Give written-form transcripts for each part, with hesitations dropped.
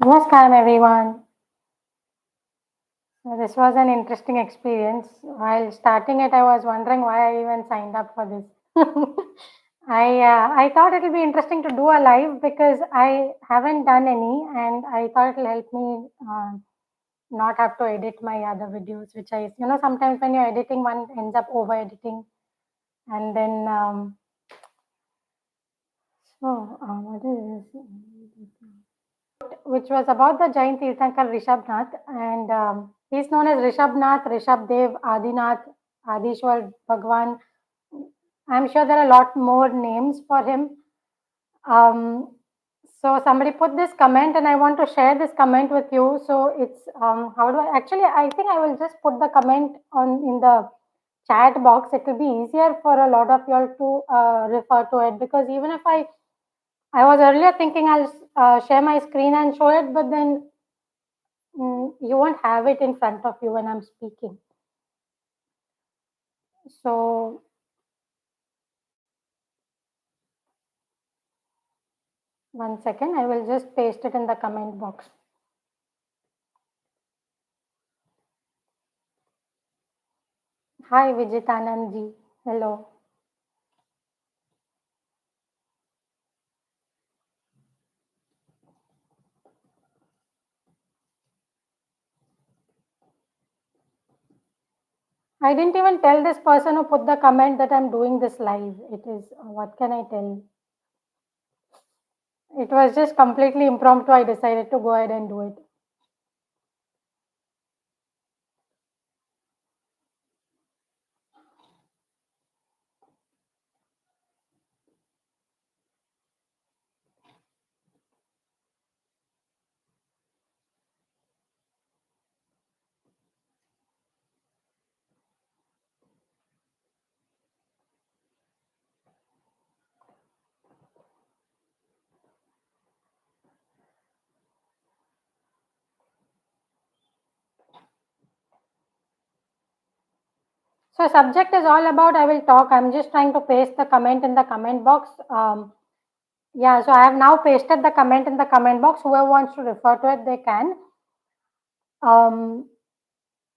Namaskaram, everyone. So this was an interesting experience. While starting it, I was wondering why I even signed up for this. I thought it will be interesting to do a live because I haven't done any, and I thought it will help me not have to edit my other videos, which sometimes when you're editing, one ends up over editing, and then what is this? Which was about the Jain Tirthankar Rishabnath, and he's known as Rishabnath, Rishabdev, Adinath, Adishwar, Bhagwan. I'm sure there are a lot more names for him. So somebody put this comment, and I want to share this comment with you. So it's how do I actually? I think I will just put the comment on in the chat box. It will be easier for a lot of you all to refer to it, because even if I was earlier thinking I'll share my screen and show it, but then you won't have it in front of you when I'm speaking. So one second, I will just paste it in the comment box. Hi Vijitanand ji, hello. I didn't even tell this person who put the comment that I'm doing this live. It is, what can I tell? It was just completely impromptu. I decided to go ahead and do it. So subject is all about, I will talk. I'm just trying to paste the comment in the comment box. Yeah, so I have now pasted the comment in the comment box. Whoever wants to refer to it, they can.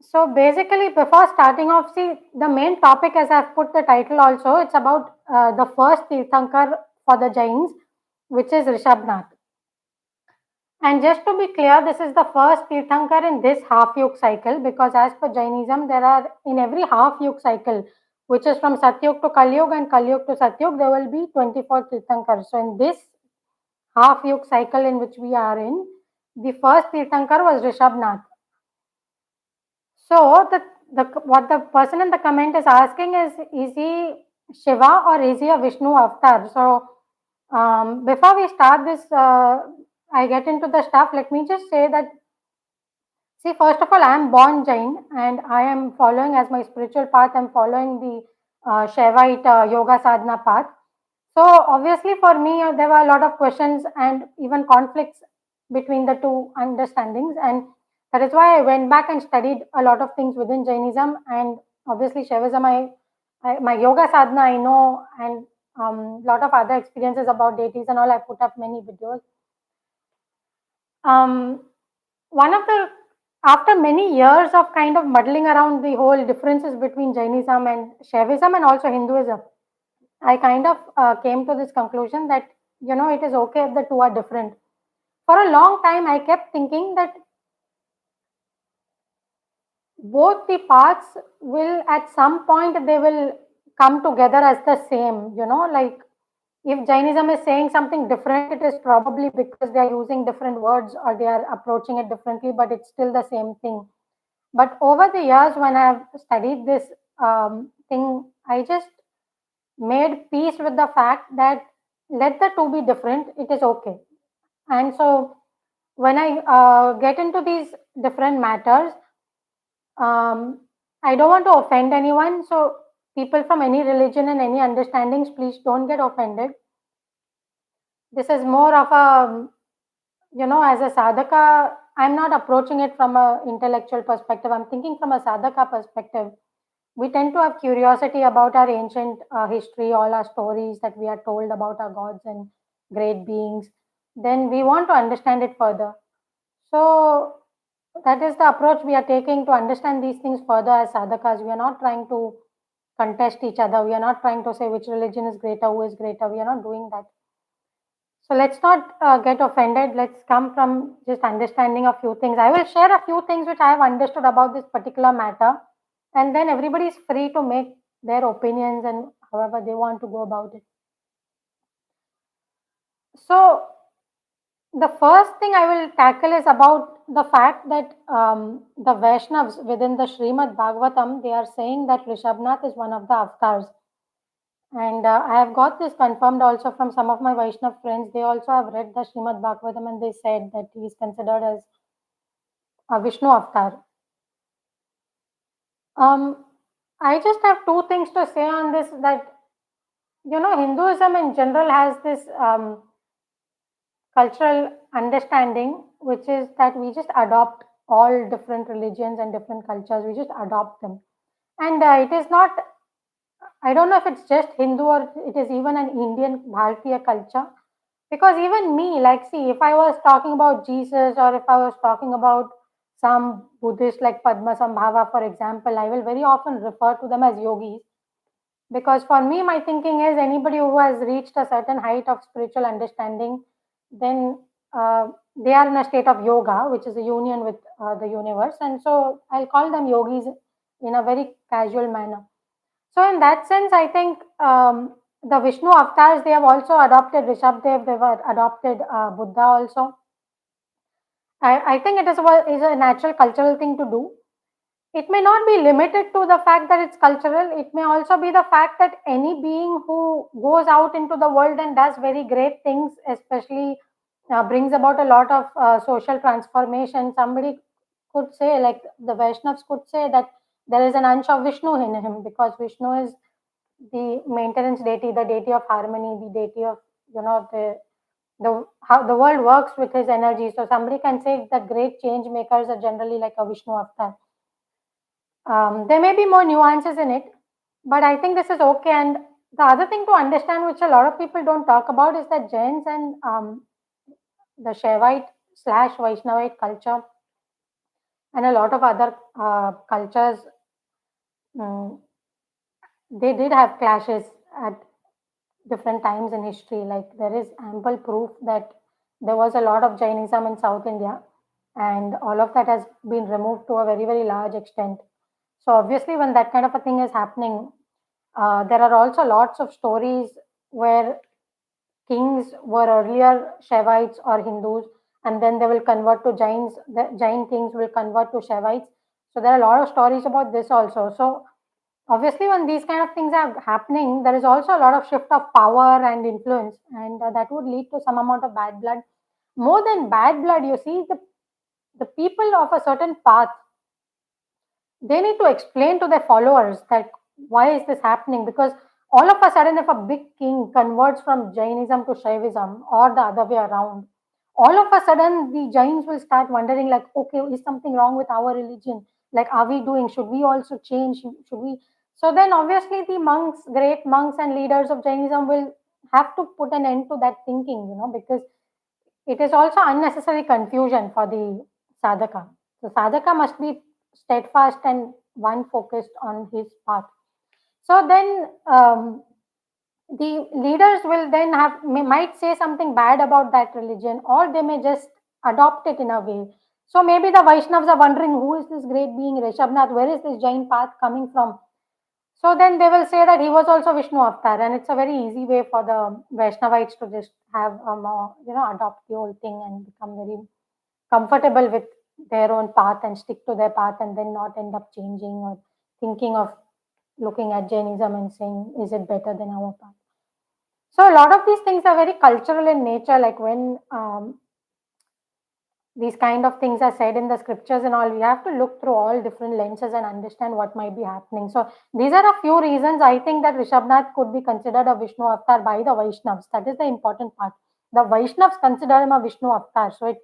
So basically, before starting off, see, the main topic, as I've put the title also, it's about the first Tirthankar for the Jains, which is Rishabnath. And just to be clear, this is the first Tirthankar in this half yug cycle, because as per Jainism, there are in every half yug cycle, which is from Satyug to Kalyug and Kalyug to Satyug, there will be 24 Tirthankars. So in this half yug cycle in which we are in, the first Tirthankar was Rishabnath. So what the person in the comment is asking is he Shiva or is he a Vishnu avatar? So before we start this, I get into the stuff. Let me just say that, see, first of all, I am born Jain and I am following as my spiritual path. I'm following the Shaivite yoga sadhana path. So obviously, for me, there were a lot of questions and even conflicts between the two understandings, and that is why I went back and studied a lot of things within Jainism and obviously Shaivism. My yoga sadhana I know, and lot of other experiences about deities and all. I put up many videos. One of the After many years of kind of muddling around the whole differences between Jainism and Shaivism and also Hinduism, I kind of came to this conclusion that it is okay if the two are different. For a long time, I kept thinking that both the paths will, at some point, they will come together as the same. Like if Jainism is saying something different, it is probably because they are using different words or they are approaching it differently, but it's still the same thing. But over the years, when I've studied this thing, I just made peace with the fact that let the two be different, it is okay. And so when I get into these different matters, I don't want to offend anyone. So people from any religion and any understandings, please don't get offended. This is more of a, as a sadhaka, I'm not approaching it from a intellectual perspective. I'm thinking from a sadhaka perspective. We tend to have curiosity about our ancient history, all our stories that we are told about our gods and great beings. Then we want to understand it further. So that is the approach we are taking to understand these things further as sadhakas. We are not trying to contest each other. We are not trying to say which religion is greater, who is greater. We are not doing that. So let's not get offended. Let's come from just understanding a few things. I will share a few things which I have understood about this particular matter, and then everybody is free to make their opinions and however they want to go about it. So the first thing I will tackle is about the fact that the Vaishnavas within the Srimad Bhagvatam, they are saying that Rishabnath is one of the avatars. And I have got this confirmed also from some of my Vaishnav friends. They also have read the Srimad Bhagavatam and they said that he is considered as a Vishnu avatar. I just have two things to say on this, that Hinduism in general has this cultural understanding, which is that we just adopt all different religions and different cultures. We just adopt them, and it is not. I don't know if it's just Hindu or it is even an Indian Bharatiya culture. Because even me, like, see, if I was talking about Jesus or if I was talking about some Buddhist like Padma Sambhava, for example, I will very often refer to them as yogis. Because for me, my thinking is anybody who has reached a certain height of spiritual understanding, then they are in a state of yoga, which is a union with the universe. And so I'll call them yogis in a very casual manner. So in that sense, I think the Vishnu avatars, they have also adopted Rishabdev, they have adopted Buddha also. I think it is a natural cultural thing to do. It may not be limited to the fact that it's cultural. It may also be the fact that any being who goes out into the world and does very great things, especially brings about a lot of social transformation. Somebody could say, like the Vaishnavas could say, that there is an ansh of Vishnu in him, because Vishnu is the maintenance deity, the deity of harmony, the deity of the how the world works with his energy. So somebody can say that great change makers are generally like a Vishnu avatar. There may be more nuances in it, but I think this is okay. And the other thing to understand, which a lot of people don't talk about, is that Jains and the Shaivite slash Vaishnavite culture and a lot of other cultures, mm, they did have clashes at different times in history. Like there is ample proof that there was a lot of Jainism in South India, and all of that has been removed to a very, very large extent. So obviously, when that kind of a thing is happening, there are also lots of stories where kings were earlier Shaivites or Hindus, and then they will convert to Jains. The Jain kings will convert to Shaivites. So there are a lot of stories about this also. So obviously, when these kind of things are happening, there is also a lot of shift of power and influence, and that would lead to some amount of bad blood. More than bad blood, you see, the people of a certain path, they need to explain to their followers that why is this happening, because all of a sudden if a big king converts from Jainism to Shaivism or the other way around, all of a sudden the Jains will start wondering, like, okay, is something wrong with our religion, like, are we doing, should we also change, should we? So then obviously the monks, great monks and leaders of Jainism will have to put an end to that thinking, because it is also unnecessary confusion for the sadhaka. The sadhaka must be steadfast and one focused on his path. So then the leaders will then might say something bad about that religion, or they may just adopt it in a way. So maybe the Vaishnavas are wondering, who is this great being Rishabnath? Where is this Jain path coming from? So then they will say that he was also Vishnu avatar, and it's a very easy way for the Vaishnavites to just have adopt the whole thing and become very comfortable with their own path and stick to their path, and then not end up changing or thinking of looking at Jainism and saying, is it better than our path? So a lot of these things are very cultural in nature, like when these kind of things are said in the scriptures and all, we have to look through all different lenses and understand what might be happening. So these are a few reasons I think that Rishabnath could be considered a Vishnu avatar by the Vaishnavas. That is the important part. The Vaishnavas consider him a Vishnu avatar. So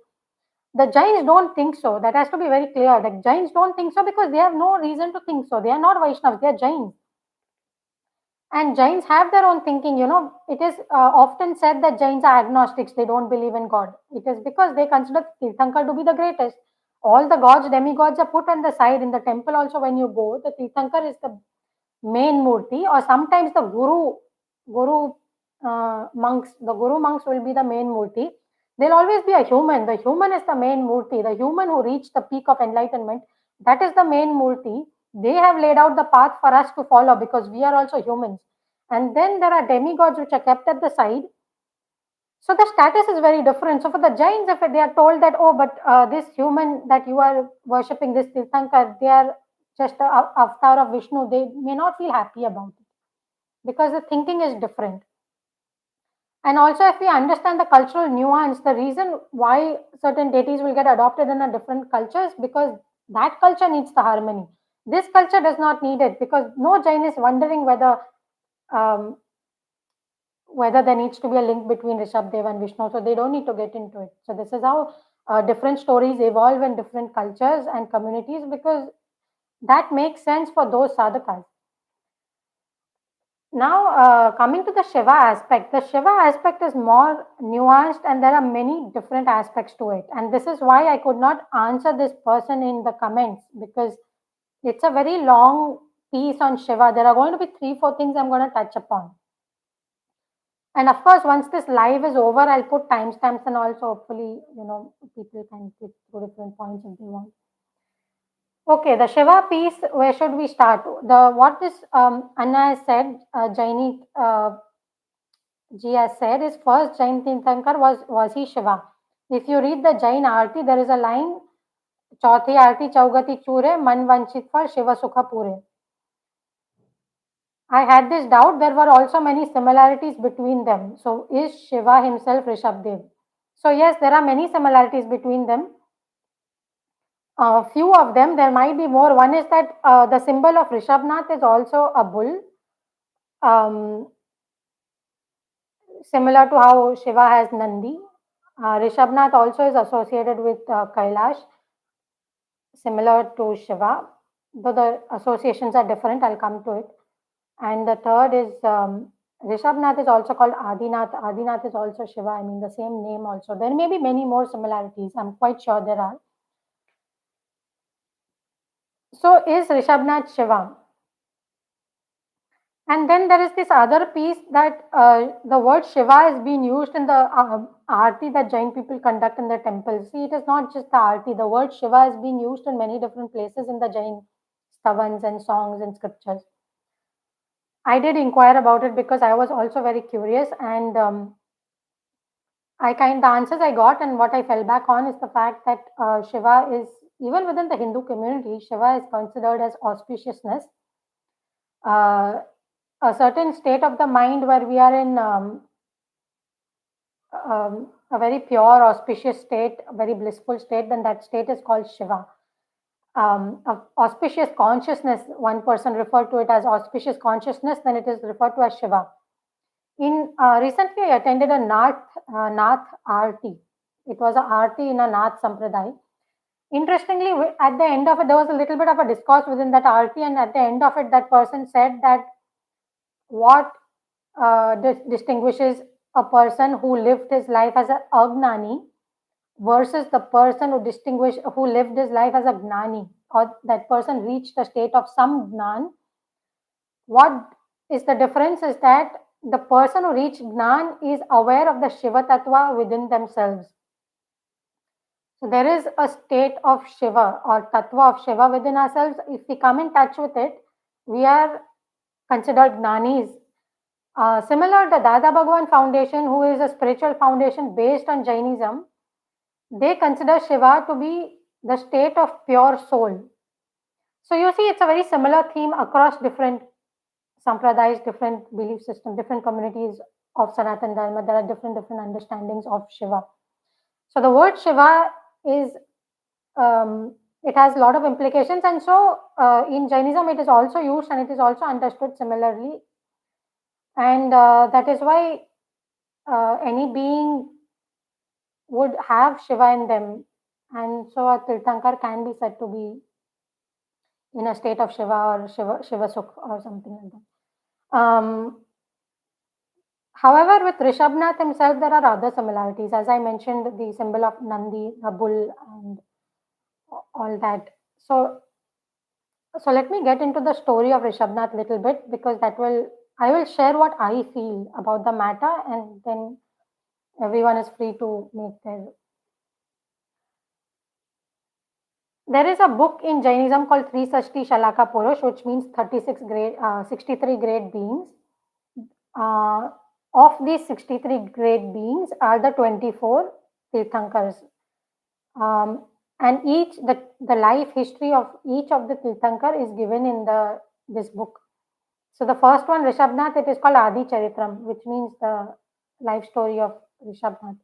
the Jains don't think so. That has to be very clear. The Jains don't think so because they have no reason to think so. They are not Vaishnavas, they are Jains. And Jains have their own thinking, it is often said that Jains are agnostics, they don't believe in God. It is because they consider Tirthankar to be the greatest. All the gods, demigods are put on the side. In the temple also, when you go, the Tirthankar is the main murti, or sometimes the guru monks, the guru monks will be the main murti. There'll always be a human. The human is the main murti. The human who reached the peak of enlightenment, that is the main murti. They have laid out the path for us to follow because we are also humans. And then there are demigods which are kept at the side. So the status is very different. So for the Jains, if they are told that, oh, but this human that you are worshipping, this Tirthankar, they are just a avatar of Vishnu, they may not feel happy about it because the thinking is different. And also, if we understand the cultural nuance, the reason why certain deities will get adopted in a different culture is because that culture needs the harmony. This culture does not need it because no Jain is wondering um, whether there needs to be a link between Rishabdev and Vishnu, so they don't need to get into it. So this is how different stories evolve in different cultures and communities because that makes sense for those sadhakas. Now, coming to the Shiva aspect, the Shiva aspect is more nuanced and there are many different aspects to it. And this is why I could not answer this person in the comments because it's a very long piece on Shiva. There are going to be 3-4 things I'm going to touch upon. And of course, once this live is over, I'll put timestamps and also hopefully, people can click through different points if they want. Okay, the Shiva piece, where should we start? What this Anna has said, Jaini ji has said is first Jain Tirthankar was he Shiva. If you read the Jain Aarti, there is a line, Chauthi Aarti Chaugati Chure, Man Vanchit for Shiva Sukha Pure. I had this doubt. There were also many similarities between them. So, is Shiva himself Rishabdev? So, yes, there are many similarities between them. Few of them, there might be more. One is that the symbol of Rishabnath is also a bull, similar to how Shiva has Nandi. Rishabnath also is associated with Kailash, similar to Shiva, though the associations are different. I'll come to it. And the third is Rishabnath is also called Adinath. Adinath is also Shiva. I mean, the same name also. There may be many more similarities. I'm quite sure there are. So, is Rishabnath Shiva? And then there is this other piece that the word Shiva is being used in the Aarti that Jain people conduct in the temples. See, it is not just the Aarti. The word Shiva is being used in many different places in the Jain stavans and songs and scriptures. I did inquire about it because I was also very curious, and the answers I got and what I fell back on is the fact that Shiva is, even within the Hindu community, Shiva is considered as auspiciousness. A certain state of the mind where we are in a very pure, auspicious state, a very blissful state, then that state is called Shiva. Auspicious consciousness, one person referred to it as auspicious consciousness, then it is referred to as Shiva. Recently, I attended a Nath Aarti. It was a Aarti in a Nath Sampradaya. Interestingly, at the end of it, there was a little bit of a discourse within that Aarti, and at the end of it, that person said that what distinguishes a person who lived his life as an agnani versus the person who lived his life as a gnani, or that person reached a state of some gnan. What is the difference is that the person who reached gnan is aware of the Shiva tattva within themselves. So there is a state of Shiva or tattva of Shiva within ourselves. If we come in touch with it, we are considered gnanis. Similar, the Dada Bhagwan Foundation, who is a spiritual foundation based on Jainism, they consider Shiva to be the state of pure soul. So you see, it's a very similar theme across different sampradayas, different belief systems, different communities of Sanatan Dharma. There are different understandings of Shiva. So the word Shiva is, it has a lot of implications, and so in Jainism it is also used and it is also understood similarly, and that is why any being would have Shiva in them, and so a Tirthankar can be said to be in a state of Shiva or Shiva Sukh or something like that. Um, However, with Rishabnath himself, there are other similarities. As I mentioned, the symbol of Nandi, the bull, and all that. So let me get into the story of Rishabnath a little bit, because I will share what I feel about the matter, and then everyone is free to make their. There is a book in Jainism called Three Sashti Shalaka Purush, which means 63 great beings. Uh, of these 63 great beings are the 24 Tirthankars. And the life history of each of the Tirthankar is given in this book. So the first one, Rishabnath, it is called Adicharitra, which means the life story of Rishabnath.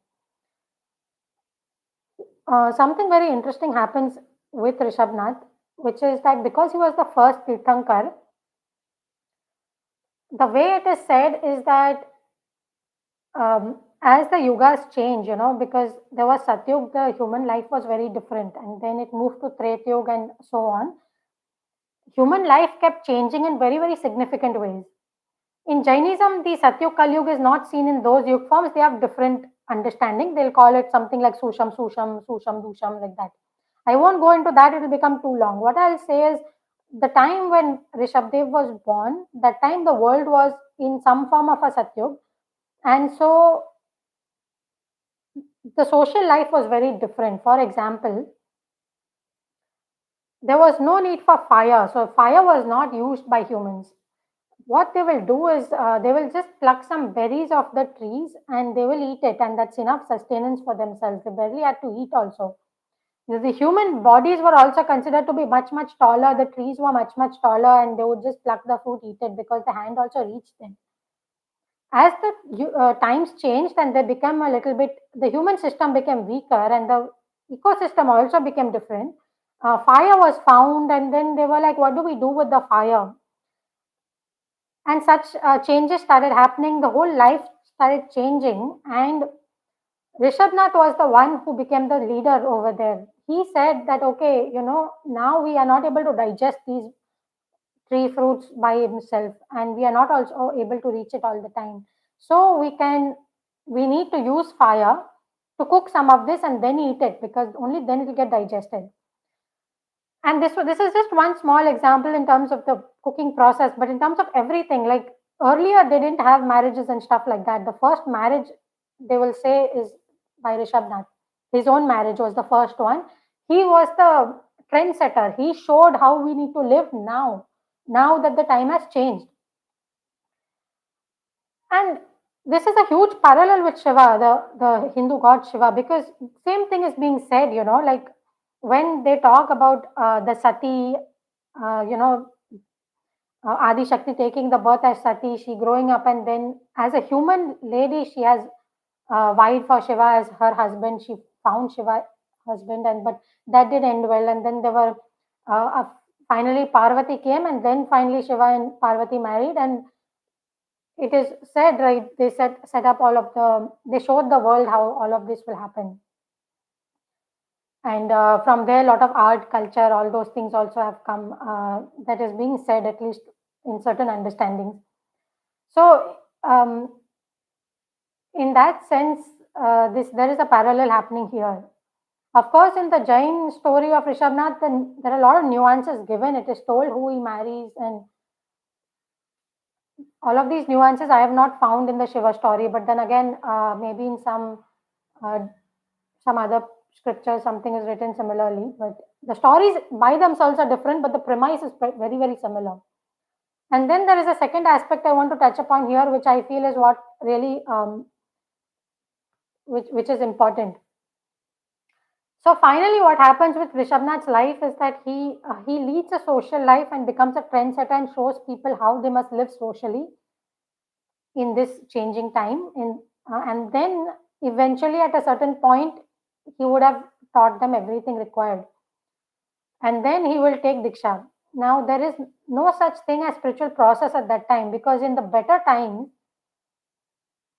Something very interesting happens with Rishabnath, which is that because he was the first Tirthankar, the way it is said is that as the yugas change, because there was Satyug, the human life was very different, and then it moved to Tretyug and so on. Human life kept changing in very, very significant ways. In Jainism, the Satyug Kalyug is not seen in those yug forms. They have different understanding. They'll call it something like Susham, Susham, Susham, Dusham, like that. I won't go into that, it will become too long. What I'll say is the time when Rishabdev was born, that time the world was in some form of a Satyug. And so the social life was very different. For example, there was no need for fire. So fire was not used by humans. What they will do is they will just pluck some berries of the trees and they will eat it, and that's enough sustenance for themselves. They barely had to eat also. The human bodies were also considered to be much, much taller. The trees were much, much taller, and they would just pluck the fruit, eat it, because the hand also reached them. As the times changed and they became a little bit, the human system became weaker and the ecosystem also became different. Fire was found, and then they were like, what do we do with the fire? And such changes started happening. The whole life started changing, and Rishabnath was the one who became the leader over there. He said that, okay, now we are not able to digest these tree fruits by himself, and we are not also able to reach it all the time. So we need to use fire to cook some of this and then eat it, because only then it will get digested. And this is just one small example in terms of the cooking process, but in terms of everything, like earlier they didn't have marriages and stuff like that. The first marriage, they will say, is by Rishabnath. His own marriage was the first one. He was the trendsetter. He showed how we need to live now that the time has changed. And this is a huge parallel with Shiva, the Hindu god Shiva, because same thing is being said, like when they talk about the Sati, Adi Shakti taking the birth as Sati, she growing up, and then as a human lady, she has vied for Shiva as her husband. She found Shiva husband, and but that did end well. And then there were finally Parvati came, and then finally Shiva and Parvati married, and it is said, right, they set up they showed the world how all of this will happen. And from there, a lot of art, culture, all those things also have come, that is being said, at least in certain understandings. So in that sense, there is a parallel happening here. Of course, in the Jain story of Rishabnath, there are a lot of nuances given. It is told who he marries, and all of these nuances I have not found in the Shiva story. But then again, maybe in uh, some other scripture, something is written similarly. But the stories by themselves are different, but the premise is very, very similar. And then there is a second aspect I want to touch upon here, which I feel is what really, which is important. So finally, what happens with Rishabnath's life is that he leads a social life and becomes a trendsetter and shows people how they must live socially in this changing time. And then eventually, at a certain point, he would have taught them everything required. And then he will take Diksha. Now, there is no such thing as spiritual process at that time, because in the better times,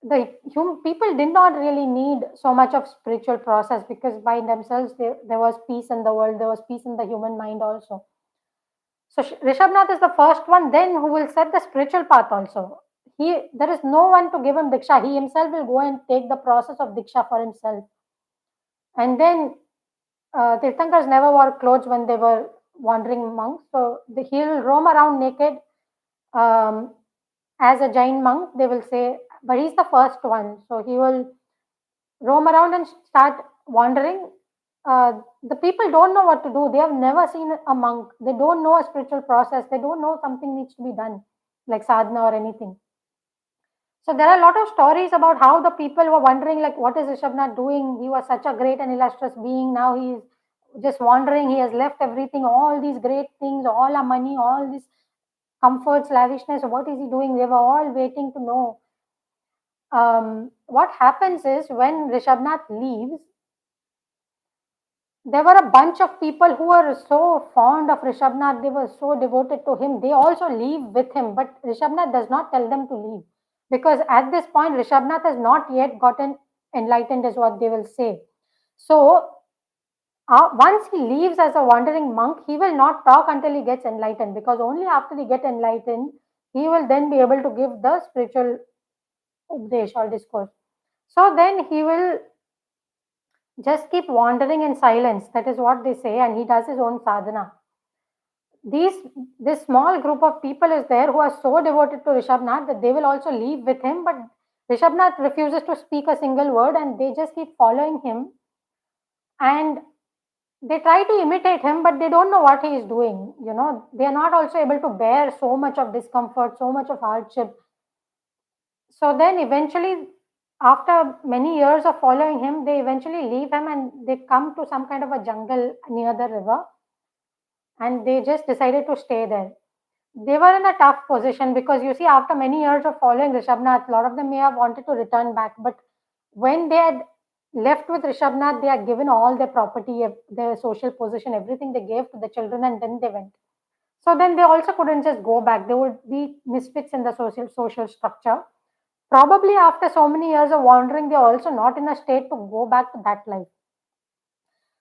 people did not really need so much of spiritual process, because by themselves there was peace in the world, there was peace in the human mind also. So Rishabnath is the first one then who will set the spiritual path also. There is no one to give him diksha. He himself will go and take the process of diksha for himself. And then Tirthankars never wore clothes when they were wandering monks. So he'll roam around naked um, as a Jain monk, they will say, but he's the first one. So he will roam around and start wandering. The people don't know what to do. They have never seen a monk. They don't know a spiritual process. They don't know something needs to be done, like sadhana or anything. So there are a lot of stories about how the people were wondering, like, what is Rishabnath doing? He was such a great and illustrious being. Now he's just wandering. He has left everything, all these great things, all our money, all these comforts, lavishness. What is he doing? They were all waiting to know. What happens is when Rishabnath leaves, there were a bunch of people who were so fond of Rishabnath, they were so devoted to him. They also leave with him, but Rishabnath does not tell them to leave because at this point, Rishabnath has not yet gotten enlightened, is what they will say. So, once he leaves as a wandering monk, he will not talk until he gets enlightened because only after he gets enlightened, he will then be able to give the spiritual updesh or discourse. So, then he will just keep wandering in silence. That is what they say, and he does his own sadhana. These this small group of people is there who are so devoted to Rishabnath that they will also leave with him, but Rishabnath refuses to speak a single word, and they just keep following him, and they try to imitate him, but they don't know what he is doing. They are not also able to bear so much of discomfort, so much of hardship. So then eventually, after many years of following him, they eventually leave him and they come to some kind of a jungle near the river and they just decided to stay there. They were in a tough position because you see, after many years of following Rishabnath, a lot of them may have wanted to return back, but when they had left with Rishabnath, they had given all their property, their social position, everything they gave to the children, and then they went. So then they also couldn't just go back. They would be misfits in the social structure. Probably after so many years of wandering, they're also not in a state to go back to that life.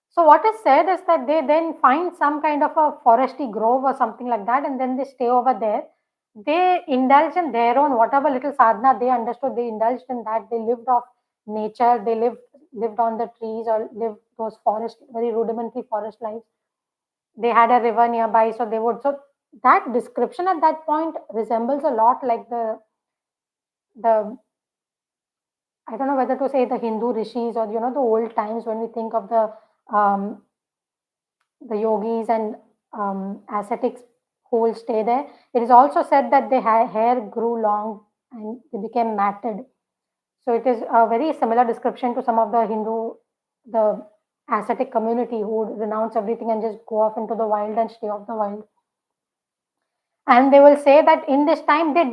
So what is said is that they then find some kind of a foresty grove or something like that, and then they stay over there. They indulge in their own whatever little sadhana they understood. They indulged in that. They lived off nature. They lived on the trees or lived those forest very rudimentary forest lives. They had a river nearby, so they would. So that description at that point resembles a lot like the I don't know whether to say the Hindu rishis or the old times when we think of the yogis and ascetics who will stay there. It is also said that their hair grew long and they became matted. So it is a very similar description to some of the ascetic community who would renounce everything and just go off into the wild and stay off the wild. And they will say that in this time they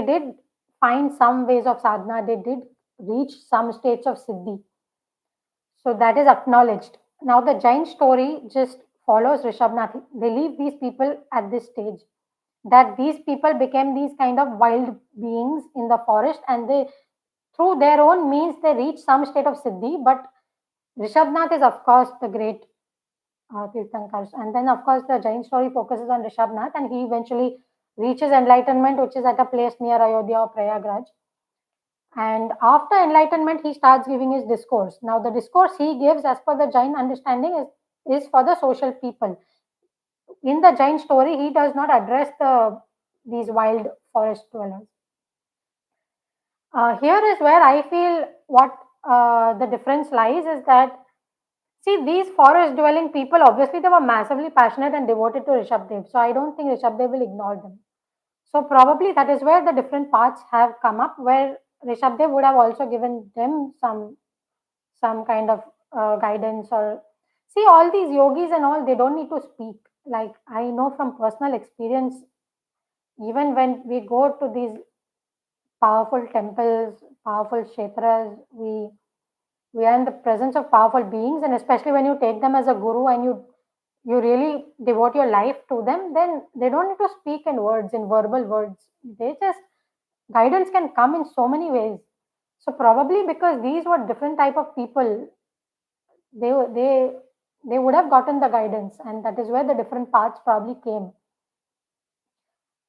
did find some ways of sadhana. They did reach some states of siddhi. So that is acknowledged. Now the Jain story just follows Rishabnath. They leave these people at this stage. That these people became these kind of wild beings in the forest, and they, through their own means, they reach some state of siddhi. But Rishabnath is, of course, the great Tirthankars. And then, of course, the Jain story focuses on Rishabnath, and he eventually reaches enlightenment, which is at a place near Ayodhya or Prayagraj. And after enlightenment, he starts giving his discourse. Now, the discourse he gives, as per the Jain understanding, is for the social people. In the Jain story, he does not address these wild forest dwellers. Here is where I feel what the difference lies is that, see, these forest dwelling people, obviously, they were massively passionate and devoted to Rishabdev. So I don't think Rishabdev will ignore them. So probably that is where the different paths have come up, where Rishabdev would have also given them some kind of guidance. Or see, all these yogis and all, they don't need to speak. Like, I know from personal experience, even when we go to these powerful temples, powerful kshetras, we are in the presence of powerful beings, and especially when you take them as a guru and you really devote your life to them, then they don't need to speak in words, in verbal words. They just, guidance can come in so many ways. So probably because these were different type of people, they they they would have gotten the guidance, and that is where the different paths probably came.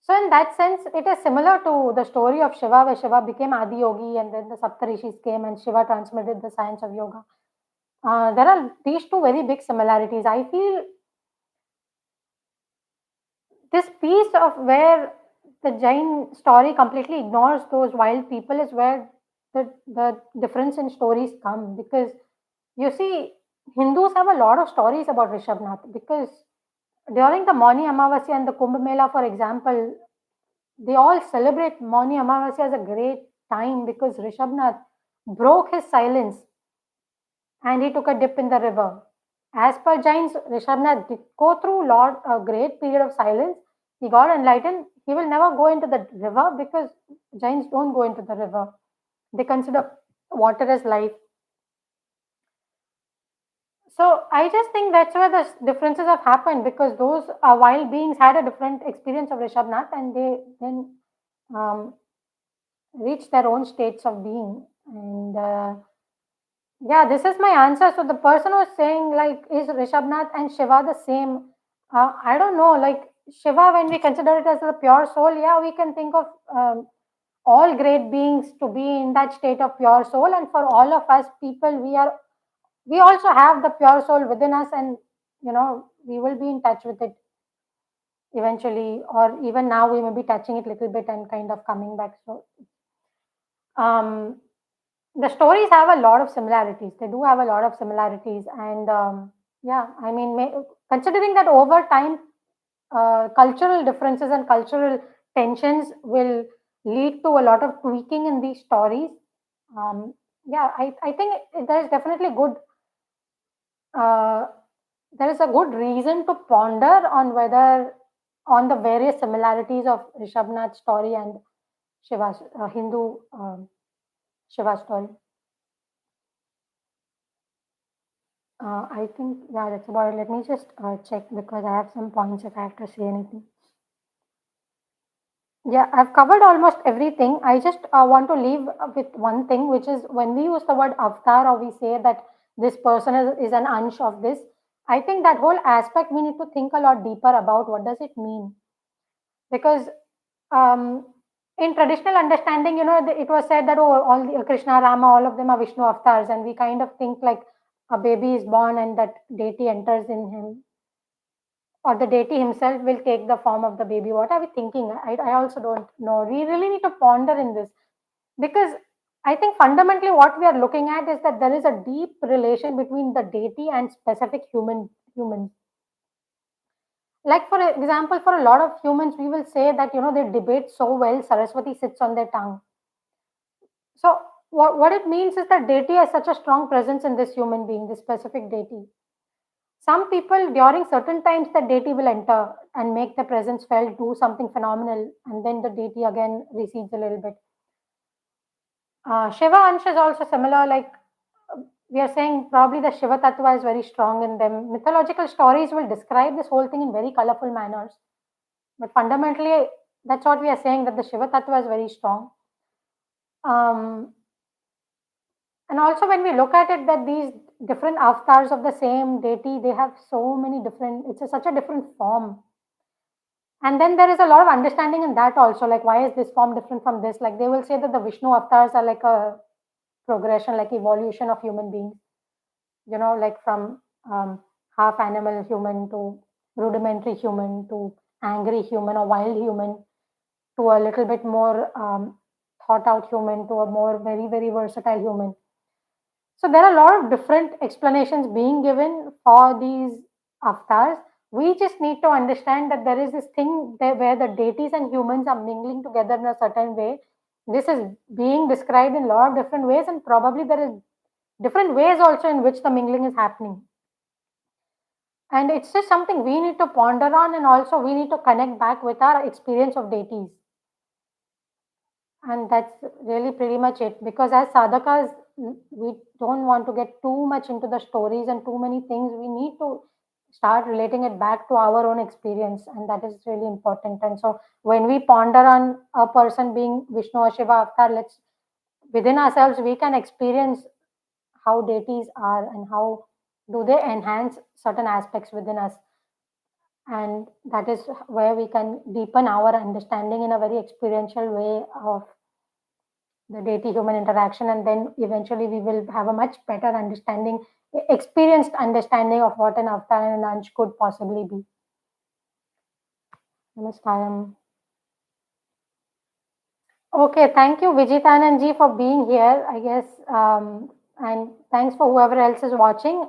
So in that sense, it is similar to the story of Shiva, where Shiva became Adi Yogi, and then the Saptarishis came, and Shiva transmitted the science of yoga. There are these two very big similarities. I feel this piece of where the Jain story completely ignores those wild people is where the difference in stories come, because you see, Hindus have a lot of stories about Rishabnath, because during the Mauni Amavasya and the Kumbh Mela, for example, they all celebrate Mauni Amavasya as a great time because Rishabnath broke his silence and he took a dip in the river. As per Jains, Rishabnath did go through a great period of silence. He got enlightened. He will never go into the river because Jains don't go into the river. They consider water as life. So I just think that's where the differences have happened, because those wild beings had a different experience of Rishabnath, and they then um, reached their own states of being. And yeah, this is my answer. So the person was saying, like, is Rishabnath and Shiva the same? I don't know. Like Shiva, when we consider it as the pure soul, yeah, we can think of all great beings to be in that state of pure soul. And for all of us people, we also have the pure soul within us, and we will be in touch with it eventually, or even now we may be touching it a little bit and kind of coming back. So um, the stories have a lot of similarities. They do have a lot of similarities, and yeah, I mean, considering that over time, cultural differences and cultural tensions will lead to a lot of tweaking in these stories. Um, yeah, I think there is definitely good. Uh, there is a good reason to ponder on whether on the various similarities of Rishabnath's story and Shiva's Hindu Shiva story. I think, yeah, that's about it. Let me just check because I have some points if I have to say anything. Yeah, I've covered almost everything. I just want to leave with one thing, which is when we use the word avatar or we say that this person is an ansh of this, I think that whole aspect we need to think a lot deeper about what does it mean. Because um, in traditional understanding, it was said that, oh, all the Krishna, Rama, all of them are Vishnu avatars, and we kind of think like a baby is born and that deity enters in him, or the deity himself will take the form of the baby. What are we thinking? I also don't know. We really need to ponder in this, because I think fundamentally what we are looking at is that there is a deep relation between the deity and specific humans. Like for example, for a lot of humans, we will say that they debate so well, Saraswati sits on their tongue. So what it means is that deity has such a strong presence in this human being, this specific deity. Some people during certain times the deity will enter and make the presence felt, do something phenomenal, and then the deity again recedes a little bit. Shiva ansh is also similar. Like we are saying, probably the Shiva tattva is very strong in them. Mythological stories will describe this whole thing in very colorful manners, but fundamentally, that's what we are saying, that the Shiva tattva is very strong. Um, and also, when we look at it, that these different avatars of the same deity, they have so many different. It's such a different form. And then there is a lot of understanding in that also, like why is this form different from this? Like they will say that the Vishnu avatars are like a progression, like evolution of human beings, like from half animal human to rudimentary human to angry human or wild human to a little bit more thought out human to a more very, very versatile human. So there are a lot of different explanations being given for these avatars. We just need to understand that there is this thing there where the deities and humans are mingling together in a certain way. This is being described in a lot of different ways, and probably there is different ways also in which the mingling is happening. And it's just something we need to ponder on, and also we need to connect back with our experience of deities. And that's really pretty much it, because as sadhakas, we don't want to get too much into the stories and too many things. We need to start relating it back to our own experience, and that is really important. And so when we ponder on a person being Vishnu or Shiva avatar, let's within ourselves we can experience how deities are and how do they enhance certain aspects within us. and that is where we can deepen our understanding in a very experiential way of the deity human interaction, and then eventually we will have a much better understanding, experienced understanding of what an avatar and an ansh could possibly be. Namaskaram. Okay, thank you, Vijitanand ji, for being here, I guess, and thanks for whoever else is watching.